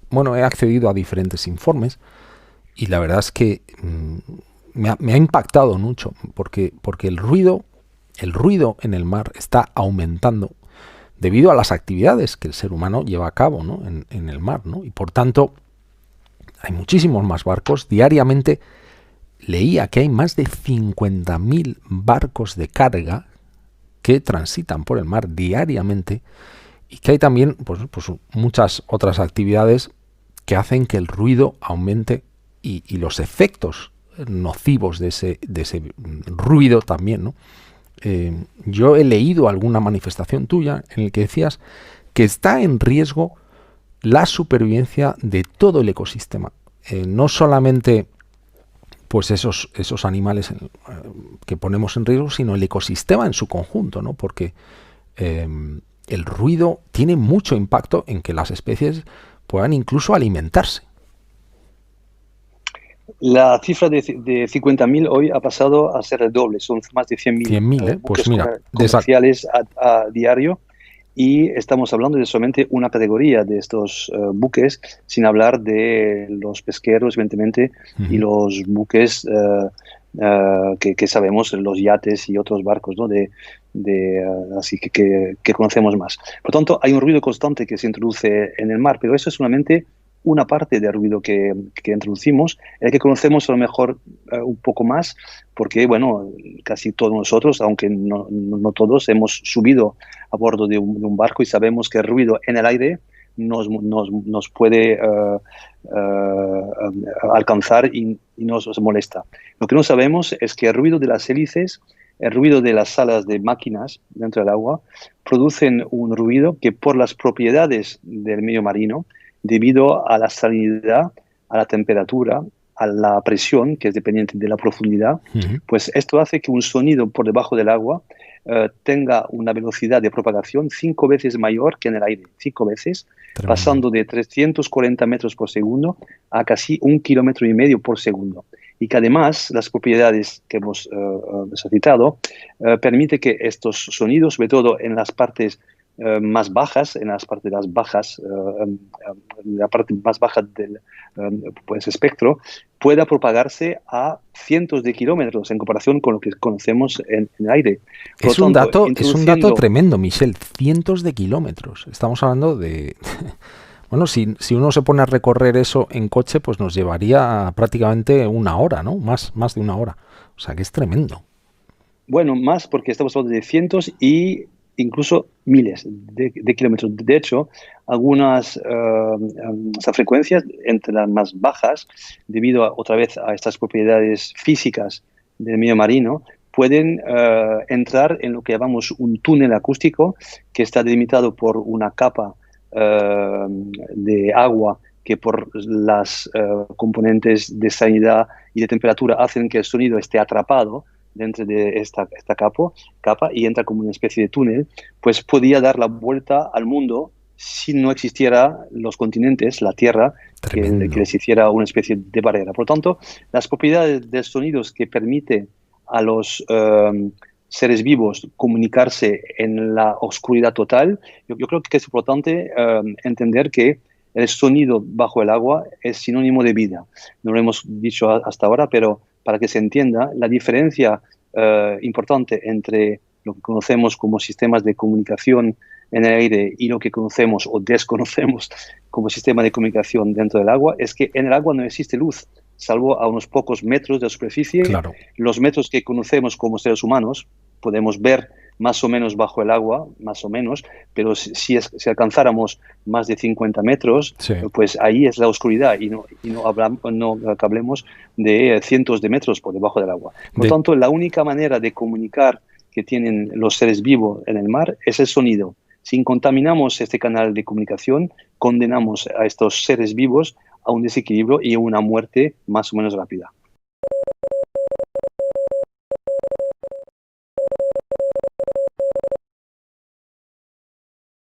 bueno, he accedido a diferentes informes y la verdad es que me ha impactado mucho porque el ruido en el mar está aumentando debido a las actividades que el ser humano lleva a cabo, ¿no? en el mar, ¿no? Y por tanto hay muchísimos más barcos. Diariamente leía que hay más de 50.000 barcos de carga que transitan por el mar diariamente y que hay también pues muchas otras actividades que hacen que el ruido aumente y los efectos nocivos de ese ruido también, ¿no? Yo he leído alguna manifestación tuya en la que decías que está en riesgo la supervivencia de todo el ecosistema, no solamente pues esos animales que ponemos en riesgo, sino el ecosistema en su conjunto, ¿no? Porque el ruido tiene mucho impacto en que las especies puedan incluso alimentarse. La cifra de 50.000 hoy ha pasado a ser el doble, son más de 100.000 100.000, ¿eh? Pues buques mira, comerciales a diario, y estamos hablando de solamente una categoría de estos buques, sin hablar de los pesqueros, evidentemente, y los buques que sabemos, los yates y otros barcos, ¿no? Así que conocemos más. Por tanto, hay un ruido constante que se introduce en el mar, pero eso es solamente una parte del ruido que introducimos, el que conocemos a lo mejor un poco más, porque, bueno, casi todos nosotros, aunque no todos, hemos subido a bordo de un barco y sabemos que el ruido en el aire nos puede alcanzar y nos molesta. Lo que no sabemos es que el ruido de las hélices, el ruido de las salas de máquinas dentro del agua, producen un ruido que, por las propiedades del medio marino, debido a la salinidad, a la temperatura, a la presión, que es dependiente de la profundidad, pues esto hace que un sonido por debajo del agua tenga una velocidad de propagación 5 veces mayor que en el aire, 5 veces, tremendo. pasando de 340 metros por segundo a casi 1,5 kilómetros por segundo. Y que además las propiedades que hemos citado permite que estos sonidos, sobre todo en las partes más bajas, en las partes bajas, la parte más baja del pues, espectro, pueda propagarse a cientos de kilómetros en comparación con lo que conocemos en el aire. Por lo tanto, Es un dato introduciendo... tremendo, Michel. Cientos de kilómetros. Estamos hablando de... Bueno, si uno se pone a recorrer eso en coche, pues nos llevaría prácticamente una hora, ¿no? Más de una hora. O sea, que es tremendo. Bueno, más porque estamos hablando de cientos y incluso miles de kilómetros. De hecho, algunas esas frecuencias, entre las más bajas, debido otra vez a estas propiedades físicas del medio marino, pueden entrar en lo que llamamos un túnel acústico, que está delimitado por una capa de agua que, por las componentes de salinidad y de temperatura, hacen que el sonido esté atrapado dentro de esta capa y entra como una especie de túnel. Pues podía dar la vuelta al mundo si no existiera los continentes, la Tierra, que Tremendo. les hiciera una especie de barrera. Por lo tanto, las propiedades de sonidos que permite a los seres vivos comunicarse en la oscuridad total, yo creo que es importante entender que el sonido bajo el agua es sinónimo de vida. No lo hemos dicho hasta ahora, pero para que se entienda, la diferencia importante entre lo que conocemos como sistemas de comunicación en el aire y lo que conocemos o desconocemos como sistema de comunicación dentro del agua es que en el agua no existe luz, salvo a unos pocos metros de superficie. Claro. Los metros que conocemos como seres humanos podemos ver más o menos bajo el agua, más o menos, pero si alcanzáramos más de 50 metros, Sí. pues ahí es la oscuridad y no hablemos de cientos de metros por debajo del agua. Por lo De, tanto, la única manera de comunicar que tienen los seres vivos en el mar es el sonido. Si contaminamos este canal de comunicación, condenamos a estos seres vivos a un desequilibrio y a una muerte más o menos rápida.